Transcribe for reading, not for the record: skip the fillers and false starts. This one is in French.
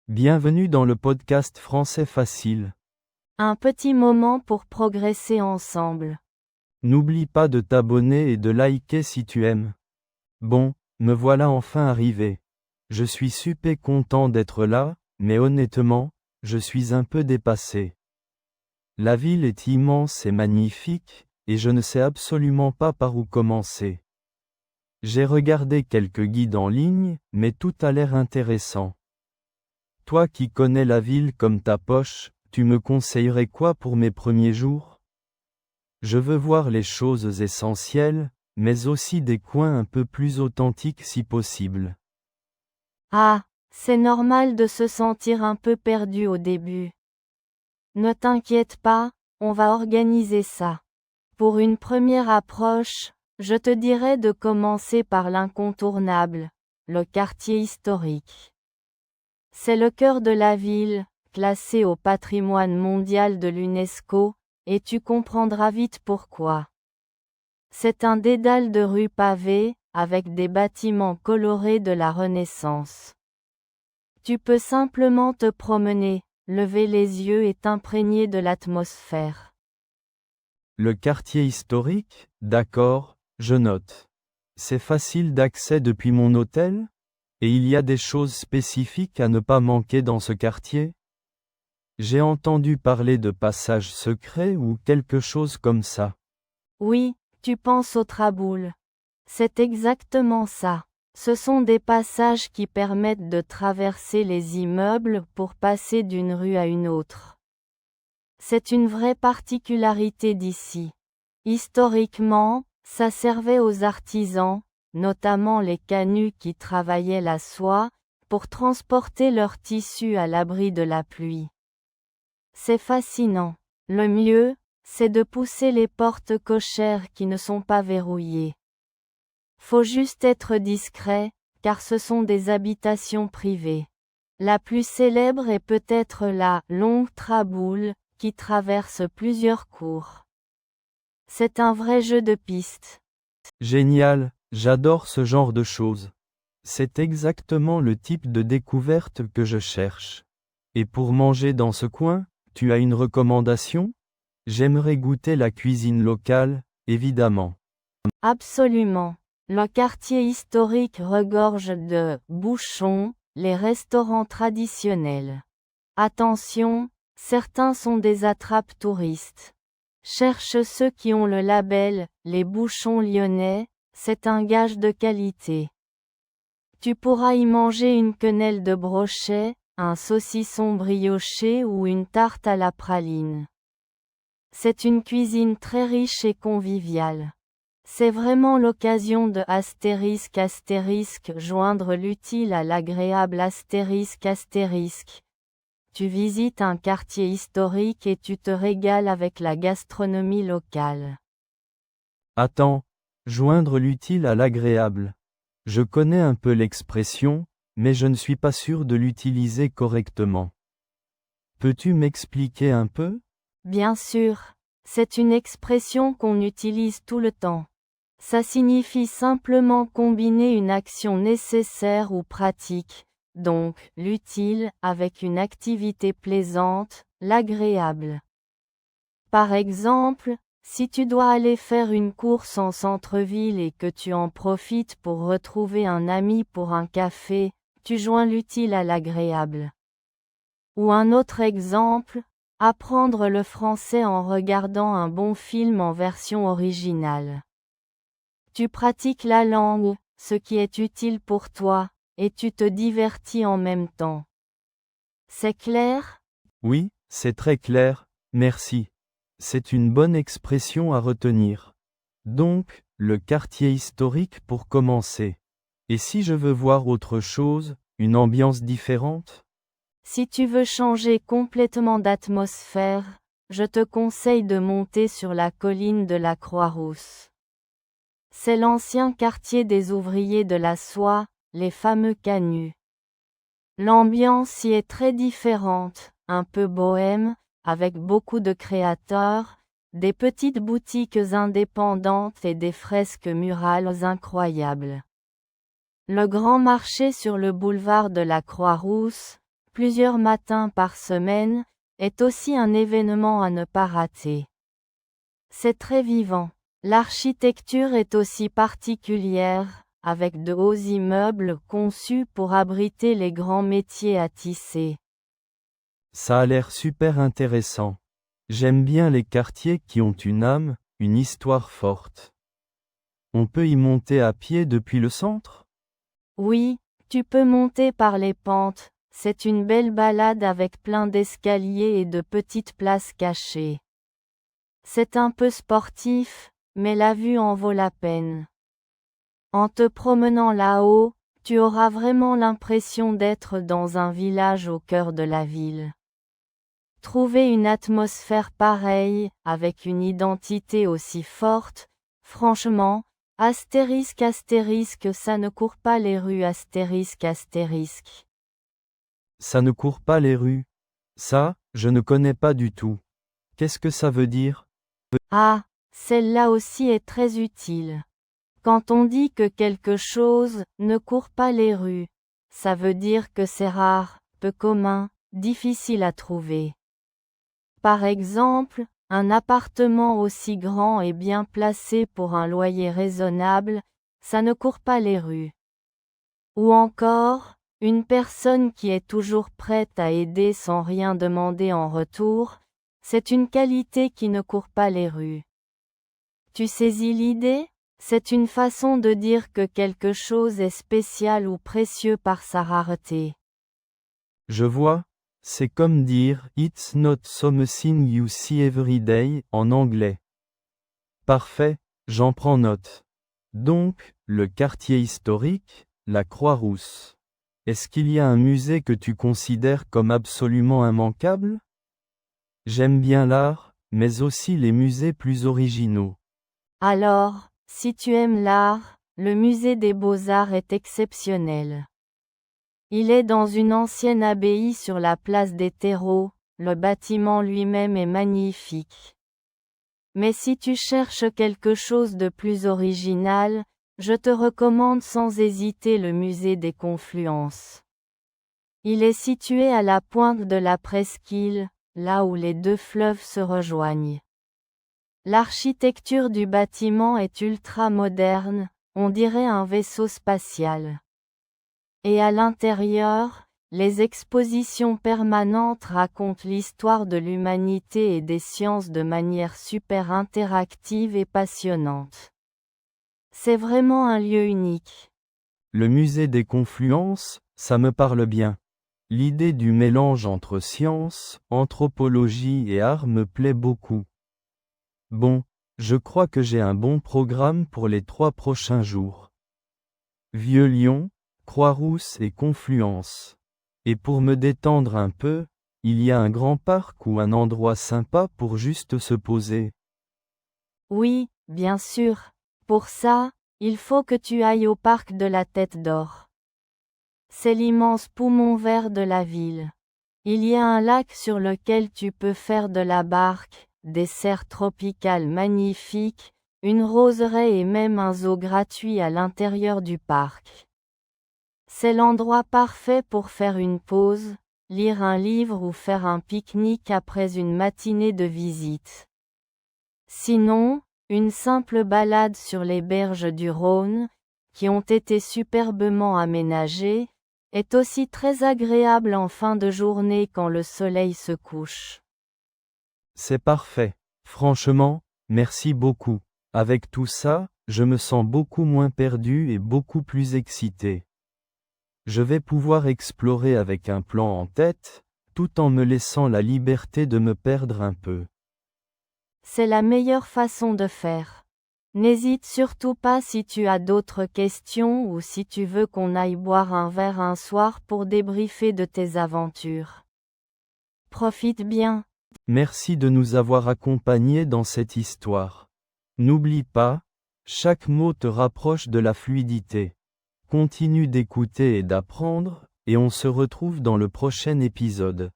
Bienvenue dans le podcast Français Facile. Un petit moment pour progresser ensemble. N'oublie pas de t'abonner et de liker si tu aimes. Bon, me voilà enfin arrivé. Je suis super content d'être là, mais honnêtement, je suis un peu dépassé. La ville est immense et magnifique, et je ne sais absolument pas par où commencer. J'ai regardé quelques guides en ligne, mais tout a l'air intéressant. Toi qui connais la ville comme ta poche, tu me conseillerais quoi pour mes premiers jours? Je veux voir les choses essentielles, mais aussi des coins un peu plus authentiques si possible. Ah, c'est normal de se sentir un peu perdu au début. Ne t'inquiète pas, on va organiser ça. Pour une première approche, je te dirais de commencer par l'incontournable, le quartier historique. C'est le cœur de la ville, classé au patrimoine mondial de l'UNESCO, et tu comprendras vite pourquoi. C'est un dédale de rues pavées, avec des bâtiments colorés de la Renaissance. Tu peux simplement te promener, lever les yeux et t'imprégner de l'atmosphère. Le quartier historique, d'accord, je note. C'est facile d'accès depuis mon hôtel? Et il y a des choses spécifiques à ne pas manquer dans ce quartier? J'ai entendu parler de passages secrets ou quelque chose comme ça. Oui, tu penses au Traboul. C'est exactement ça. Ce sont des passages qui permettent de traverser les immeubles pour passer d'une rue à une autre. C'est une vraie particularité d'ici. Historiquement, ça servait aux artisans, notamment les canuts qui travaillaient la soie, pour transporter leurs tissus à l'abri de la pluie. C'est fascinant. Le mieux, c'est de pousser les portes cochères qui ne sont pas verrouillées. Faut juste être discret, car ce sont des habitations privées. La plus célèbre est peut-être la Longue Traboule, qui traverse plusieurs cours. C'est un vrai jeu de piste. Génial, j'adore ce genre de choses. C'est exactement le type de découverte que je cherche. Et pour manger dans ce coin, tu as une recommandation? J'aimerais goûter la cuisine locale, évidemment. Absolument. Le quartier historique regorge de bouchons, les restaurants traditionnels. Attention, certains sont des attrapes touristes. Cherche ceux qui ont le label Les Bouchons Lyonnais, c'est un gage de qualité. Tu pourras y manger une quenelle de brochet, un saucisson brioché ou une tarte à la praline. C'est une cuisine très riche et conviviale. C'est vraiment l'occasion de joindre l'utile à l'agréable astérisque. Tu visites un quartier historique et tu te régales avec la gastronomie locale. Attends, joindre l'utile à l'agréable. Je connais un peu l'expression, mais je ne suis pas sûr de l'utiliser correctement. Peux-tu m'expliquer un peu? Bien sûr, c'est une expression qu'on utilise tout le temps. Ça signifie simplement combiner une action nécessaire ou pratique, donc l'utile, avec une activité plaisante, l'agréable. Par exemple, si tu dois aller faire une course en centre-ville et que tu en profites pour retrouver un ami pour un café, tu joins l'utile à l'agréable. Ou un autre exemple, apprendre le français en regardant un bon film en version originale. Tu pratiques la langue, ce qui est utile pour toi, et tu te divertis en même temps. C'est clair? Oui, c'est très clair, merci. C'est une bonne expression à retenir. Donc, le quartier historique pour commencer. Et si je veux voir autre chose, une ambiance différente? Si tu veux changer complètement d'atmosphère, je te conseille de monter sur la colline de la Croix-Rousse. C'est l'ancien quartier des ouvriers de la soie, les fameux canuts. L'ambiance y est très différente, un peu bohème, avec beaucoup de créateurs, des petites boutiques indépendantes et des fresques murales incroyables. Le grand marché sur le boulevard de la Croix-Rousse, plusieurs matins par semaine, est aussi un événement à ne pas rater. C'est très vivant. L'architecture est aussi particulière, avec de hauts immeubles conçus pour abriter les grands métiers à tisser. Ça a l'air super intéressant. J'aime bien les quartiers qui ont une âme, une histoire forte. On peut y monter à pied depuis le centre? Oui, tu peux monter par les pentes, c'est une belle balade avec plein d'escaliers et de petites places cachées. C'est un peu sportif, mais la vue en vaut la peine. En te promenant là-haut, tu auras vraiment l'impression d'être dans un village au cœur de la ville. Trouver une atmosphère pareille, avec une identité aussi forte, franchement, astérisque astérisque ça ne court pas les rues astérisque astérisque. Ça ne court pas les rues. Ça, je ne connais pas du tout. Qu'est-ce que ça veut dire? Ah, celle-là aussi est très utile. Quand on dit que quelque chose ne court pas les rues, ça veut dire que c'est rare, peu commun, difficile à trouver. Par exemple, un appartement aussi grand et bien placé pour un loyer raisonnable, ça ne court pas les rues. Ou encore, une personne qui est toujours prête à aider sans rien demander en retour, c'est une qualité qui ne court pas les rues. Tu saisis l'idée? C'est une façon de dire que quelque chose est spécial ou précieux par sa rareté. Je vois, c'est comme dire It's not something you see every day en anglais. Parfait, j'en prends note. Donc, le quartier historique, la Croix-Rousse. Est-ce qu'il y a un musée que tu considères comme absolument immanquable? J'aime bien l'art, mais aussi les musées plus originaux. Alors, si tu aimes l'art, le musée des Beaux-Arts est exceptionnel. Il est dans une ancienne abbaye sur la place des Terreaux, le bâtiment lui-même est magnifique. Mais si tu cherches quelque chose de plus original, je te recommande sans hésiter le musée des Confluences. Il est situé à la pointe de la presqu'île, là où les deux fleuves se rejoignent. L'architecture du bâtiment est ultra moderne, on dirait un vaisseau spatial. Et à l'intérieur, les expositions permanentes racontent l'histoire de l'humanité et des sciences de manière super interactive et passionnante. C'est vraiment un lieu unique. Le musée des Confluences, ça me parle bien. L'idée du mélange entre science, anthropologie et art me plaît beaucoup. Bon, je crois que j'ai un bon programme pour les 3 prochains jours. Vieux-Lyon, Croix-Rousse et Confluence. Et pour me détendre un peu, il y a un grand parc ou un endroit sympa pour juste se poser. Oui, bien sûr. Pour ça, il faut que tu ailles au parc de la Tête d'Or. C'est l'immense poumon vert de la ville. Il y a un lac sur lequel tu peux faire de la barque, des serres tropicales magnifiques, une roseraie et même un zoo gratuit à l'intérieur du parc. C'est l'endroit parfait pour faire une pause, lire un livre ou faire un pique-nique après une matinée de visite. Sinon, une simple balade sur les berges du Rhône, qui ont été superbement aménagées, est aussi très agréable en fin de journée quand le soleil se couche. C'est parfait. Franchement, merci beaucoup. Avec tout ça, je me sens beaucoup moins perdu et beaucoup plus excité. Je vais pouvoir explorer avec un plan en tête, tout en me laissant la liberté de me perdre un peu. C'est la meilleure façon de faire. N'hésite surtout pas si tu as d'autres questions ou si tu veux qu'on aille boire un verre un soir pour débriefer de tes aventures. Profite bien. Merci de nous avoir accompagnés dans cette histoire. N'oublie pas, chaque mot te rapproche de la fluidité. Continue d'écouter et d'apprendre, et on se retrouve dans le prochain épisode.